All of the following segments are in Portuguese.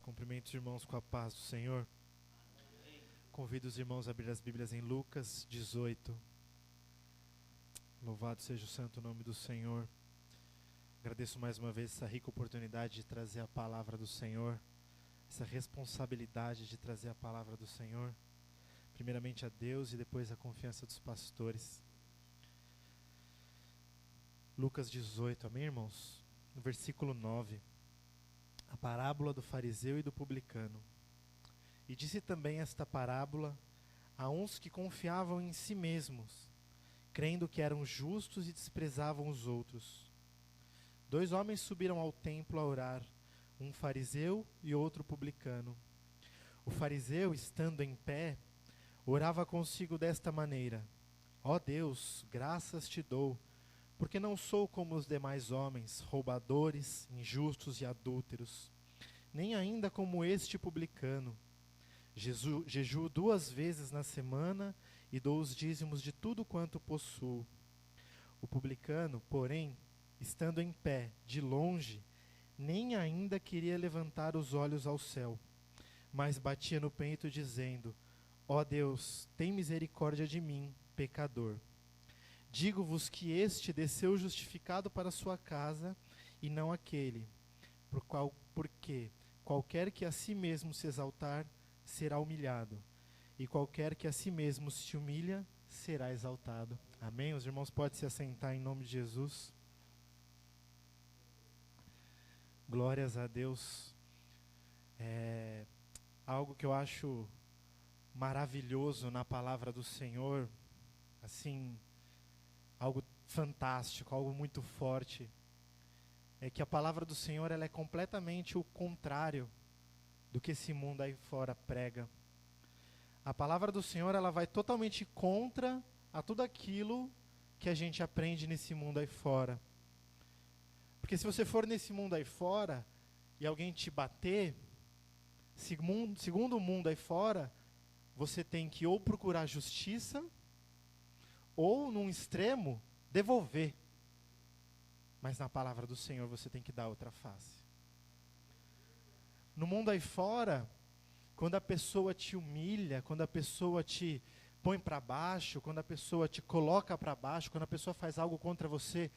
Cumprimento os irmãos com a paz do Senhor. Convido os irmãos a abrir as Bíblias em Lucas 18. Louvado seja o santo nome do Senhor. Agradeço mais uma vez essa rica oportunidade de trazer a palavra do Senhor, essa responsabilidade de trazer a palavra do Senhor, primeiramente a Deus e depois a confiança dos pastores. Lucas 18, amém, irmãos? No versículo 9, a parábola do fariseu e do publicano. E disse também esta parábola a uns que confiavam em si mesmos, crendo que eram justos e desprezavam os outros. 2 homens subiram ao templo a orar, um fariseu e outro publicano. O fariseu, estando em pé, orava consigo desta maneira: Ó Deus, graças te dou, porque não sou como os demais homens, roubadores, injustos e adúlteros, nem ainda como este publicano. Jejuo 2 vezes na semana e dou os dízimos de tudo quanto possuo. O publicano, porém, estando em pé, de longe, nem ainda queria levantar os olhos ao céu, mas batia no peito dizendo: Ó Deus, tem misericórdia de mim, pecador. Digo-vos que este desceu justificado para sua casa, e não aquele, porque qualquer que a si mesmo se exaltar, será humilhado, e qualquer que a si mesmo se humilha, será exaltado. Amém? Os irmãos podem se assentar em nome de Jesus. Glórias a Deus. Algo que eu acho maravilhoso na palavra do Senhor, assim, algo fantástico, algo muito forte, é que a palavra do Senhor ela é completamente o contrário do que esse mundo aí fora prega. A palavra do Senhor ela vai totalmente contra a tudo aquilo que a gente aprende nesse mundo aí fora. Porque se você for nesse mundo aí fora e alguém te bater, segundo o mundo aí fora, você tem que ou procurar justiça ou, num extremo, devolver. Mas na palavra do Senhor você tem que dar outra face. No mundo aí fora, quando a pessoa te humilha, quando a pessoa te põe para baixo, quando a pessoa te coloca para baixo, quando a pessoa faz algo contra você,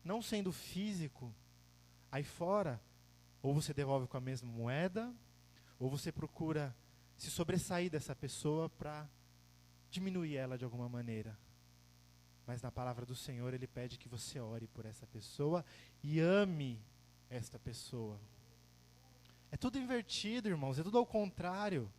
não sendo físico, aí fora, ou você devolve com a mesma moeda, ou você procura se sobressair dessa pessoa para diminuir ela de alguma maneira. Mas na palavra do Senhor, Ele pede que você ore por essa pessoa e ame esta pessoa. É tudo invertido, irmãos, é tudo ao contrário.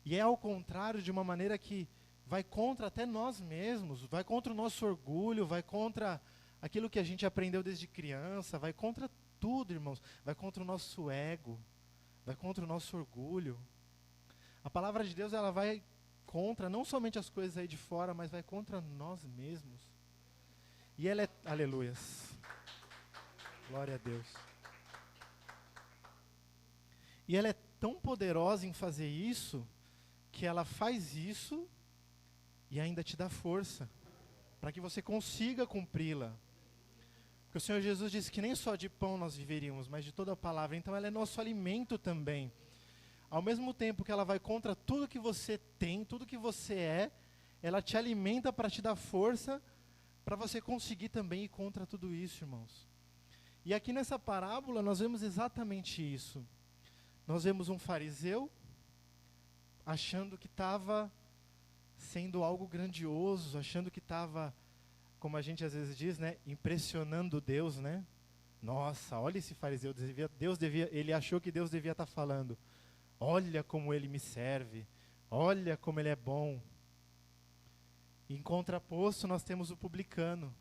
E é ao contrário de uma maneira que vai contra até nós mesmos, vai contra o nosso orgulho, vai contra aquilo que a gente aprendeu desde criança, vai contra tudo, irmãos. Vai contra o nosso ego, vai contra o nosso orgulho. A palavra de Deus, ela vai contra não somente as coisas aí de fora, mas vai contra nós mesmos. E ela é... Aleluias. Glória a Deus. E ela é tão poderosa em fazer isso, que ela faz isso e ainda te dá força, para que você consiga cumpri-la. Porque o Senhor Jesus disse que nem só de pão nós viveríamos, mas de toda a palavra. Então ela é nosso alimento também. Ao mesmo tempo que ela vai contra tudo que você tem, tudo que você é, ela te alimenta para te dar força, para você conseguir também ir contra tudo isso, irmãos. E aqui nessa parábola nós vemos exatamente isso. Nós vemos um fariseu achando que estava sendo algo grandioso, achando que estava, como a gente às vezes diz, né, impressionando Deus, né? Nossa, olha esse fariseu, ele achou que Deus devia estar falando: olha como ele me serve, olha como ele é bom. Em contraposto, nós temos o publicano,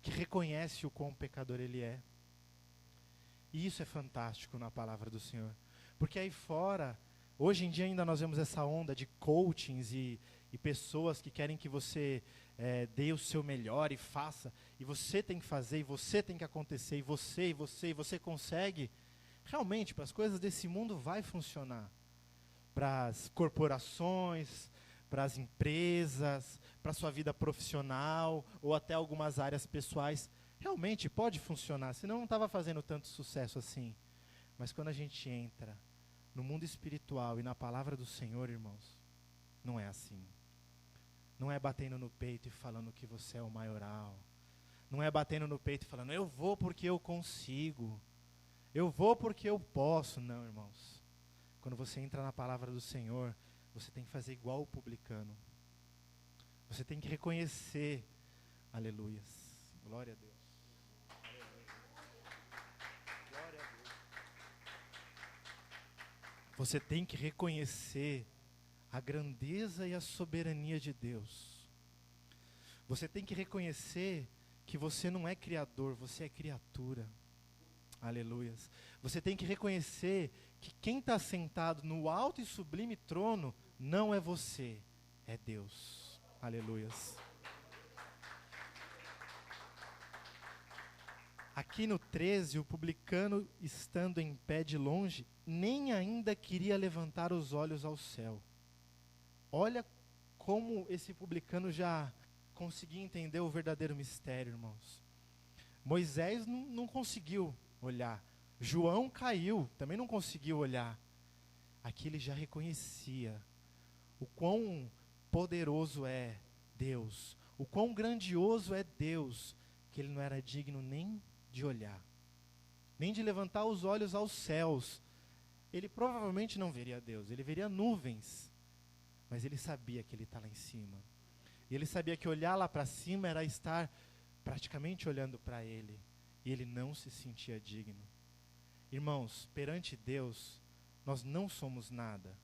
que reconhece o quão pecador ele é. E isso é fantástico na palavra do Senhor. Porque aí fora, hoje em dia ainda nós vemos essa onda de coachings e pessoas que querem que você dê o seu melhor e faça, e você tem que fazer, e você tem que acontecer, e você consegue. Realmente, para as coisas desse mundo vai funcionar. Para as corporações, para as empresas, para a sua vida profissional, ou até algumas áreas pessoais, realmente pode funcionar, senão não estava fazendo tanto sucesso assim. Mas quando a gente entra no mundo espiritual e na palavra do Senhor, irmãos, não é assim. Não é batendo no peito e falando que você é o maioral. Não é batendo no peito e falando, eu vou porque eu consigo. Eu vou porque eu posso. Não, irmãos. Quando você entra na palavra do Senhor, você tem que fazer igual o publicano. Você tem que reconhecer. Aleluias. Glória a Deus. Glória a Deus. Você tem que reconhecer a grandeza e a soberania de Deus. Você tem que reconhecer que você não é criador, você é criatura. Aleluias. Você tem que reconhecer que quem está sentado no alto e sublime trono não é você, é Deus. Aleluias. Aqui no 13, o publicano, estando em pé de longe, nem ainda queria levantar os olhos ao céu. Olha como esse publicano já conseguia entender o verdadeiro mistério, irmãos. Moisés não conseguiu olhar. João caiu, também não conseguiu olhar. Aqui ele já reconhecia o quão poderoso é Deus, o quão grandioso é Deus, que ele não era digno nem de olhar, nem de levantar os olhos aos céus. Ele provavelmente não veria Deus, ele veria nuvens, mas ele sabia que ele está lá em cima. E ele sabia que olhar lá para cima era estar praticamente olhando para ele. E ele não se sentia digno. Irmãos, perante Deus, nós não somos nada.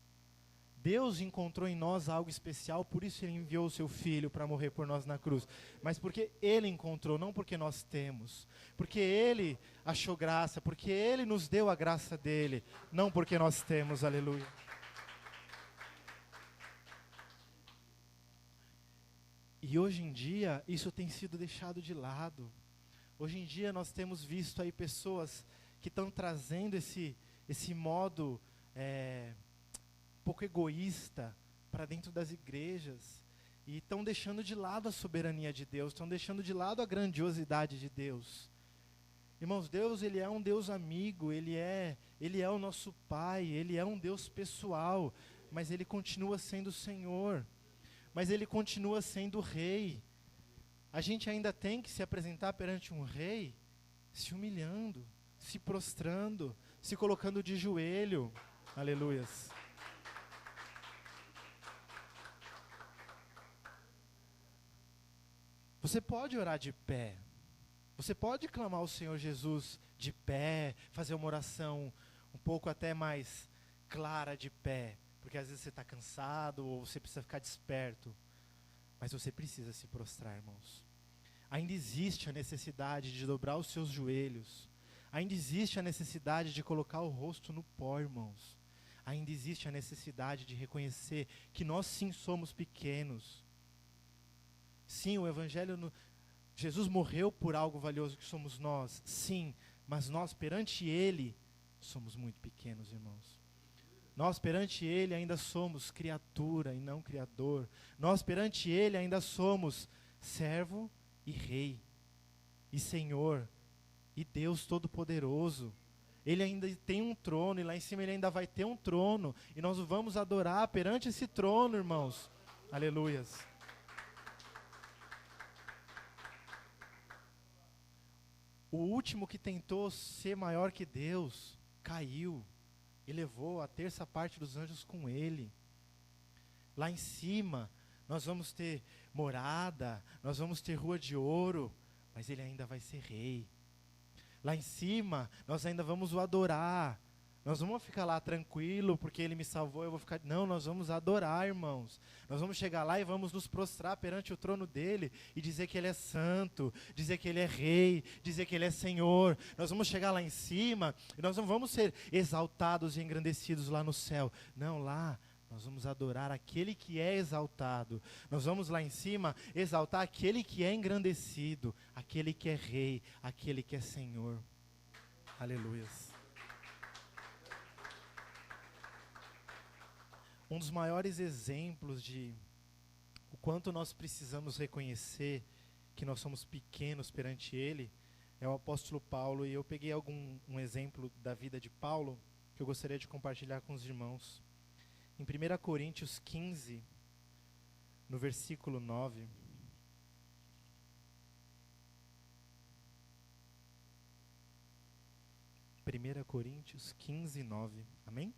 Deus encontrou em nós algo especial, por isso Ele enviou o Seu Filho para morrer por nós na cruz. Mas porque Ele encontrou, não porque nós temos. Porque Ele achou graça, porque Ele nos deu a graça dEle, não porque nós temos, aleluia. E hoje em dia, isso tem sido deixado de lado. Hoje em dia, nós temos visto aí pessoas que estão trazendo esse modo um pouco egoísta para dentro das igrejas. E estão deixando de lado a soberania de Deus, estão deixando de lado a grandiosidade de Deus. Irmãos, Deus, Ele é um Deus amigo, Ele é o nosso Pai, Ele é um Deus pessoal, mas Ele continua sendo o Senhor. Mas Ele continua sendo o Rei. A gente ainda tem que se apresentar perante um Rei, se humilhando, se prostrando, se colocando de joelho. Aleluias. Você pode orar de pé. Você pode clamar ao Senhor Jesus de pé, fazer uma oração um pouco até mais clara de pé. Porque às vezes você está cansado ou você precisa ficar desperto. Mas você precisa se prostrar, irmãos. Ainda existe a necessidade de dobrar os seus joelhos. Ainda existe a necessidade de colocar o rosto no pó, irmãos. Ainda existe a necessidade de reconhecer que nós sim somos pequenos. Sim, o Evangelho, Jesus morreu por algo valioso que somos nós. Sim, mas nós perante Ele somos muito pequenos, irmãos. Nós perante Ele ainda somos criatura e não criador. Nós perante Ele ainda somos servo e rei, e Senhor, e Deus Todo-Poderoso. Ele ainda tem um trono, e lá em cima Ele ainda vai ter um trono, e nós o vamos adorar perante esse trono, irmãos. Aleluias. O último que tentou ser maior que Deus, caiu. E levou a terça parte dos anjos com ele. Lá em cima, nós vamos ter morada, nós vamos ter rua de ouro, mas ele ainda vai ser rei. Lá em cima, nós ainda vamos o adorar. Nós não vamos ficar lá tranquilo, porque ele me salvou, eu vou ficar... Não, nós vamos adorar, irmãos. Nós vamos chegar lá e vamos nos prostrar perante o trono dele e dizer que ele é santo, dizer que ele é rei, dizer que ele é Senhor. Nós vamos chegar lá em cima e nós não vamos ser exaltados e engrandecidos lá no céu. Não, lá nós vamos adorar aquele que é exaltado. Nós vamos lá em cima exaltar aquele que é engrandecido, aquele que é rei, aquele que é Senhor. Aleluias. Um dos maiores exemplos de o quanto nós precisamos reconhecer que nós somos pequenos perante Ele é o apóstolo Paulo, e eu peguei um exemplo da vida de Paulo que eu gostaria de compartilhar com os irmãos. Em 1 Coríntios 15, no versículo 9, Primeira Coríntios 15, 9, amém?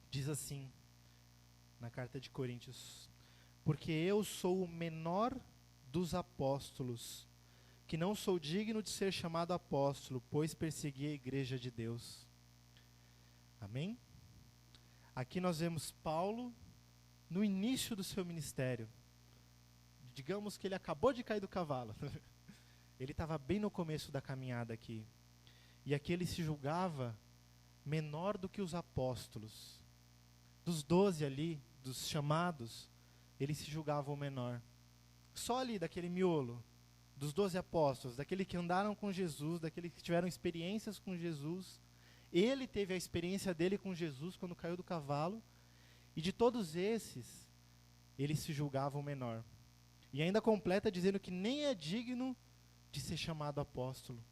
Diz assim, na carta de Coríntios: porque eu sou o menor dos apóstolos, que não sou digno de ser chamado apóstolo, pois persegui a igreja de Deus. Amém? Aqui nós vemos Paulo no início do seu ministério. Digamos que ele acabou de cair do cavalo. Ele estava bem no começo da caminhada aqui. E aqui ele se julgava menor do que os apóstolos. Dos 12 ali, dos chamados, ele se julgava o menor. Só ali, daquele miolo, dos 12 apóstolos, daquele que andaram com Jesus, daquele que tiveram experiências com Jesus. Ele teve a experiência dele com Jesus quando caiu do cavalo. E de todos esses, ele se julgava o menor. E ainda completa dizendo que nem é digno de ser chamado apóstolo.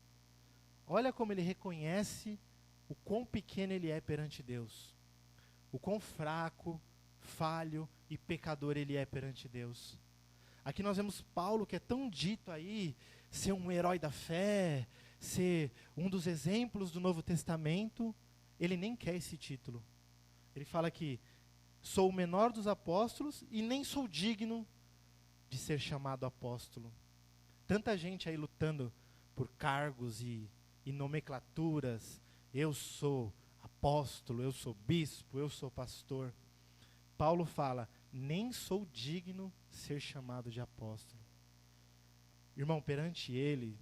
Olha como ele reconhece o quão pequeno ele é perante Deus. O quão fraco, falho e pecador ele é perante Deus. Aqui nós vemos Paulo, que é tão dito aí, ser um herói da fé, ser um dos exemplos do Novo Testamento. Ele nem quer esse título. Ele fala que sou o menor dos apóstolos e nem sou digno de ser chamado apóstolo. Tanta gente aí lutando por cargos e nomenclaturas. Eu sou apóstolo, eu sou bispo, eu sou pastor. Paulo fala, nem sou digno de ser chamado de apóstolo. Irmão, perante ele,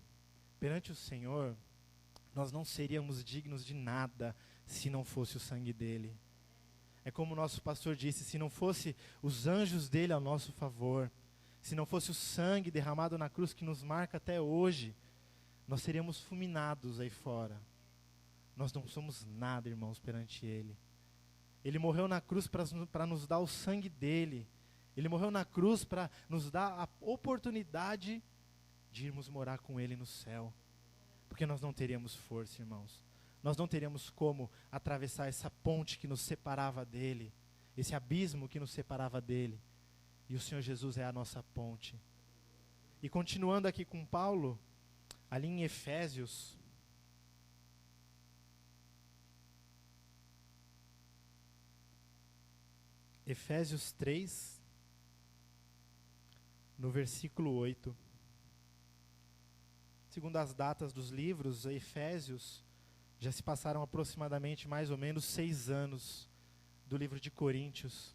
perante o Senhor, nós não seríamos dignos de nada se não fosse o sangue dele. É como o nosso pastor disse, se não fosse os anjos dele ao nosso favor, se não fosse o sangue derramado na cruz que nos marca até hoje, nós seríamos fulminados aí fora. Nós não somos nada, irmãos, perante ele. Ele morreu na cruz para nos dar o sangue dele. Ele morreu na cruz para nos dar a oportunidade de irmos morar com ele no céu. Porque nós não teríamos força, irmãos. Nós não teríamos como atravessar essa ponte que nos separava dele, esse abismo que nos separava dele. E o Senhor Jesus é a nossa ponte. E continuando aqui com Paulo, ali em Efésios, Efésios 3, no versículo 8. Segundo as datas dos livros, Efésios, já se passaram aproximadamente mais ou menos 6 anos do livro de Coríntios.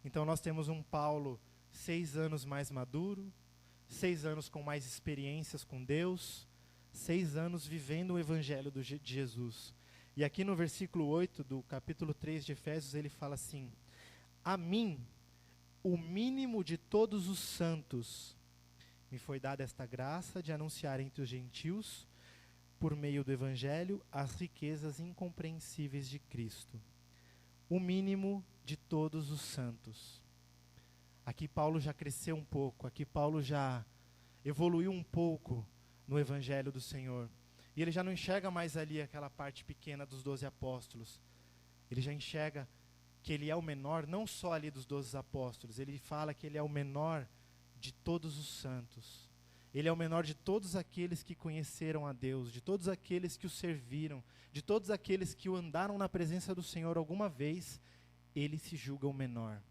Então nós temos um Paulo 6 anos mais maduro, 6 anos com mais experiências com Deus, 6 anos vivendo o evangelho de Jesus. E aqui no versículo 8 do capítulo 3 de Efésios, ele fala assim: a mim, o mínimo de todos os santos, me foi dada esta graça de anunciar entre os gentios, por meio do evangelho, as riquezas incompreensíveis de Cristo. O mínimo de todos os santos. Aqui Paulo já cresceu um pouco, aqui Paulo já evoluiu um pouco no evangelho do Senhor. E ele já não enxerga mais ali aquela parte pequena dos 12 apóstolos. Ele já enxerga que ele é o menor, não só ali dos 12 apóstolos, ele fala que ele é o menor de todos os santos. Ele é o menor de todos aqueles que conheceram a Deus, de todos aqueles que o serviram, de todos aqueles que o andaram na presença do Senhor alguma vez. Ele se julga o menor.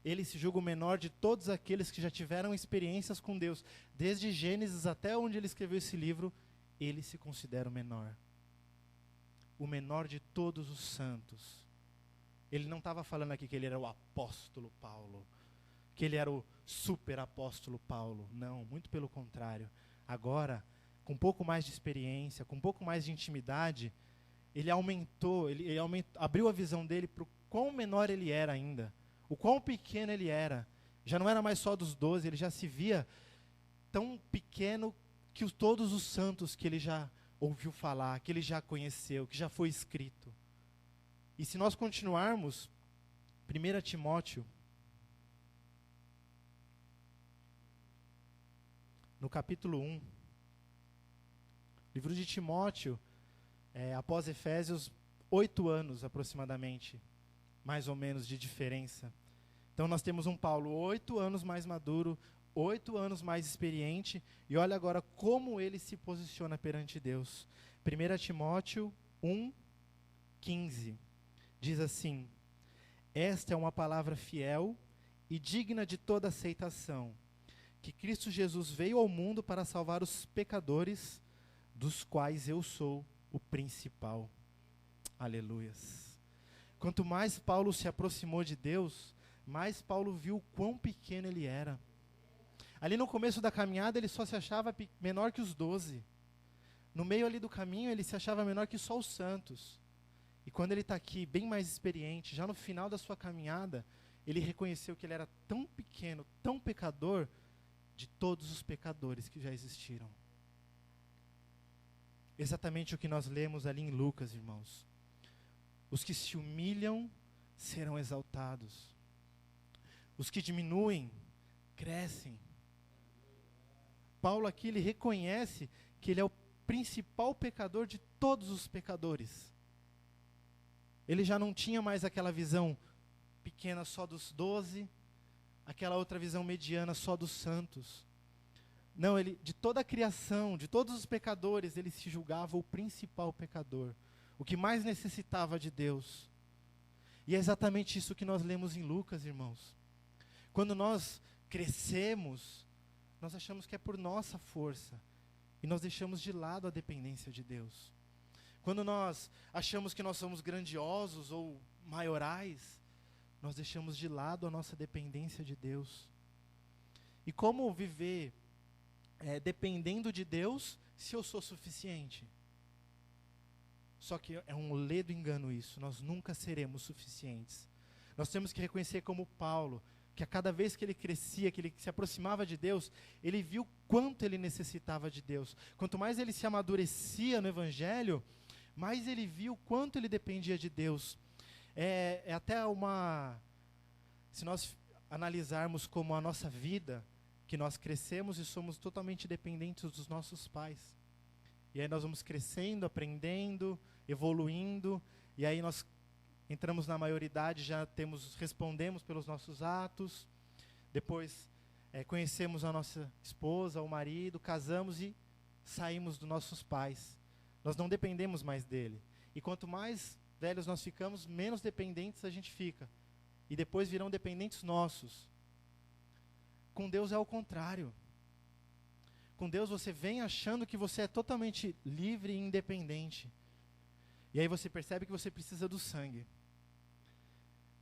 Ele se julga o menor de todos aqueles que já tiveram experiências com Deus. Desde Gênesis até onde ele escreveu esse livro, ele se considera o menor. O menor de todos os santos. Ele não estava falando aqui que ele era o apóstolo Paulo, que ele era o super apóstolo Paulo. Não, muito pelo contrário. Agora, com um pouco mais de experiência, com um pouco mais de intimidade, ele abriu a visão dele para o quão menor ele era ainda, o quão pequeno ele era. Já não era mais só dos 12, ele já se via tão pequeno que todos os santos que ele já ouviu falar, que ele já conheceu, que já foi escrito. E se nós continuarmos, 1 Timóteo, no capítulo 1, Livro de Timóteo, após Efésios, 8 anos aproximadamente, mais ou menos, de diferença. Então nós temos um Paulo 8 anos mais maduro, 8 anos mais experiente, e olha agora como ele se posiciona perante Deus. 1 Timóteo 1:15 diz assim: esta é uma palavra fiel e digna de toda aceitação, que Cristo Jesus veio ao mundo para salvar os pecadores, dos quais eu sou o principal. Aleluias. Quanto mais Paulo se aproximou de Deus, mais Paulo viu o quão pequeno ele era. Ali no começo da caminhada, ele só se achava menor que os 12. No meio ali do caminho, ele se achava menor que só os santos. E quando ele está aqui, bem mais experiente, já no final da sua caminhada, ele reconheceu que ele era tão pequeno, tão pecador, de todos os pecadores que já existiram. Exatamente o que nós lemos ali em Lucas, irmãos. Os que se humilham serão exaltados. Os que diminuem, crescem. Paulo aqui, ele reconhece que ele é o principal pecador de todos os pecadores. Ele já não tinha mais aquela visão pequena só dos 12, aquela outra visão mediana só dos santos. Não, ele, de toda a criação, de todos os pecadores, ele se julgava o principal pecador, o que mais necessitava de Deus. E é exatamente isso que nós lemos em Lucas, irmãos. Quando nós crescemos, nós achamos que é por nossa força, e nós deixamos de lado a dependência de Deus. Quando nós achamos que nós somos grandiosos ou maiorais, nós deixamos de lado a nossa dependência de Deus. E como viver dependendo de Deus se eu sou suficiente? Só que é um ledo engano isso, nós nunca seremos suficientes. Nós temos que reconhecer como Paulo, que a cada vez que ele crescia, que ele se aproximava de Deus, ele viu quanto ele necessitava de Deus. Quanto mais ele se amadurecia no Evangelho, mais ele viu quanto ele dependia de Deus. É até se nós analisarmos como a nossa vida, que nós crescemos e somos totalmente dependentes dos nossos pais. E aí nós vamos crescendo, aprendendo, evoluindo, e aí nós entramos na maioridade, já respondemos pelos nossos atos, depois conhecemos a nossa esposa, o marido, casamos e saímos dos nossos pais. Nós não dependemos mais dele. E quanto mais velhos nós ficamos, menos dependentes a gente fica. E depois virão dependentes nossos. Com Deus é o contrário. Com Deus você vem achando que você é totalmente livre e independente. E aí você percebe que você precisa do sangue.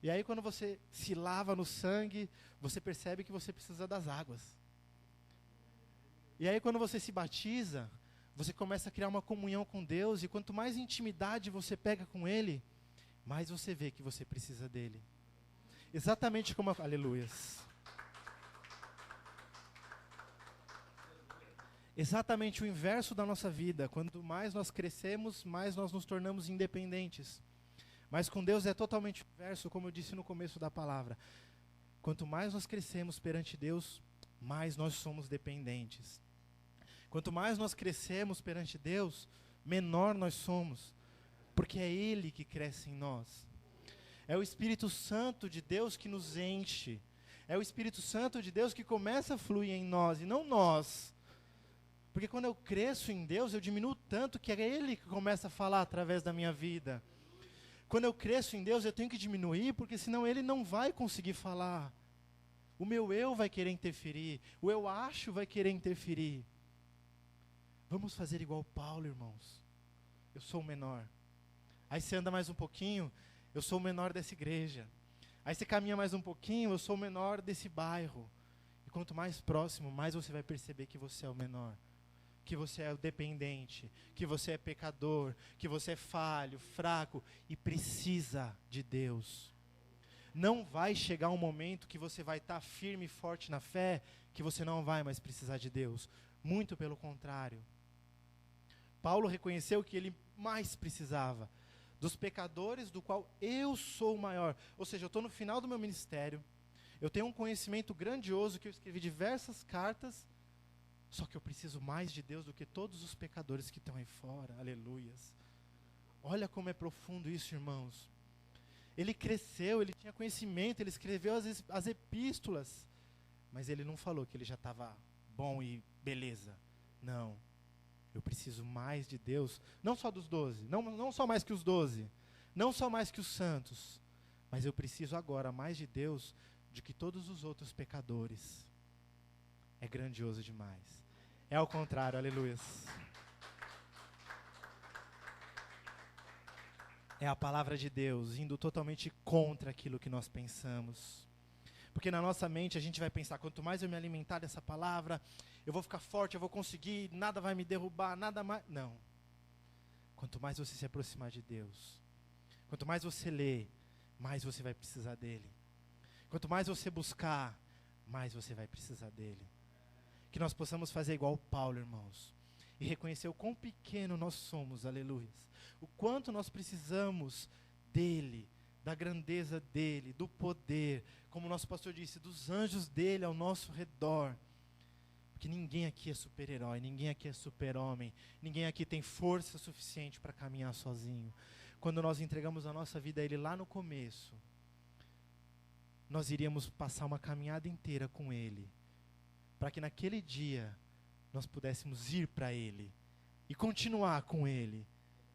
E aí quando você se lava no sangue, você percebe que você precisa das águas. E aí quando você se batiza, você começa a criar uma comunhão com Deus, e quanto mais intimidade você pega com Ele, mais você vê que você precisa dEle. Exatamente como aleluias. Exatamente o inverso da nossa vida. Quanto mais nós crescemos, mais nós nos tornamos independentes. Mas com Deus é totalmente o inverso, como eu disse no começo da palavra. Quanto mais nós crescemos perante Deus, mais nós somos dependentes. Quanto mais nós crescemos perante Deus, menor nós somos, porque é Ele que cresce em nós. É o Espírito Santo de Deus que nos enche. É o Espírito Santo de Deus que começa a fluir em nós, e não nós. Porque quando eu cresço em Deus, eu diminuo tanto que é Ele que começa a falar através da minha vida. Quando eu cresço em Deus, eu tenho que diminuir, porque senão Ele não vai conseguir falar. O meu eu vai querer interferir, o eu acho vai querer interferir. Vamos fazer igual Paulo, irmãos. Eu sou o menor. Aí você anda mais um pouquinho, eu sou o menor dessa igreja. Aí você caminha mais um pouquinho, eu sou o menor desse bairro. E quanto mais próximo, mais você vai perceber que você é o menor. Que você é o dependente, que você é pecador, que você é falho, fraco e precisa de Deus. Não vai chegar um momento que você vai estar firme e forte na fé, que você não vai mais precisar de Deus. Muito pelo contrário. Paulo reconheceu que ele mais precisava dos pecadores, do qual eu sou o maior. Ou seja, eu estou no final do meu ministério, eu tenho um conhecimento grandioso, que eu escrevi diversas cartas, Só que eu preciso mais de Deus do que todos os pecadores que estão aí fora. Aleluias. Olha como é profundo isso, irmãos. Ele cresceu, ele tinha conhecimento, ele escreveu as epístolas. Mas ele não falou que ele já estava bom e beleza. Não. Eu preciso mais de Deus. Não só dos 12. Não só mais que os 12. Não só mais que os santos. Mas eu preciso agora mais de Deus do que todos os outros pecadores. É grandioso demais. É ao contrário, aleluias. É a palavra de Deus indo totalmente contra aquilo que nós pensamos. Porque na nossa mente a gente vai pensar, quanto mais eu me alimentar dessa palavra, eu vou ficar forte, eu vou conseguir, nada vai me derrubar, nada mais. Não. Quanto mais você se aproximar de Deus, quanto mais você lê, mais você vai precisar dele. Quanto mais você buscar, mais você vai precisar dele. Que nós possamos fazer igual Paulo, irmãos, e reconhecer o quão pequeno nós somos, aleluia. O quanto nós precisamos dele, da grandeza dele, do poder, como o nosso pastor disse, dos anjos dele ao nosso redor. Porque ninguém aqui é super-herói, ninguém aqui é super-homem, ninguém aqui tem força suficiente para caminhar sozinho. Quando nós entregamos a nossa vida a ele lá no começo, nós iríamos passar uma caminhada inteira com ele, para que naquele dia nós pudéssemos ir para ele e continuar com ele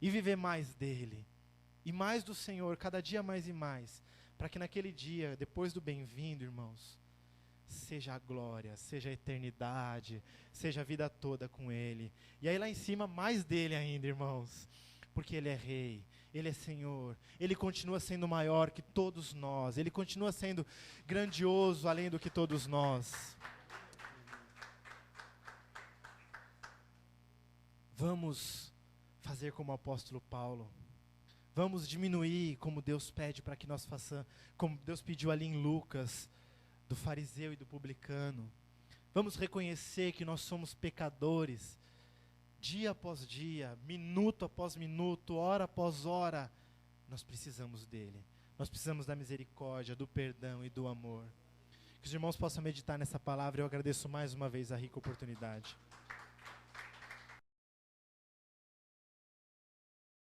e viver mais dele e mais do Senhor, cada dia mais e mais, para que naquele dia, depois do bem-vindo, irmãos, seja a glória, seja a eternidade, seja a vida toda com ele. E aí lá em cima, mais dele ainda, irmãos, porque ele é rei, ele é Senhor, ele continua sendo maior que todos nós, ele continua sendo grandioso além do que todos nós. Vamos fazer como o apóstolo Paulo. Vamos diminuir como Deus pede para que nós façamos, como Deus pediu ali em Lucas, do fariseu e do publicano. Vamos reconhecer que nós somos pecadores, dia após dia, minuto após minuto, hora após hora. Nós precisamos dele. Nós precisamos da misericórdia, do perdão e do amor. Que os irmãos possam meditar nessa palavra. Eu agradeço mais uma vez a rica oportunidade.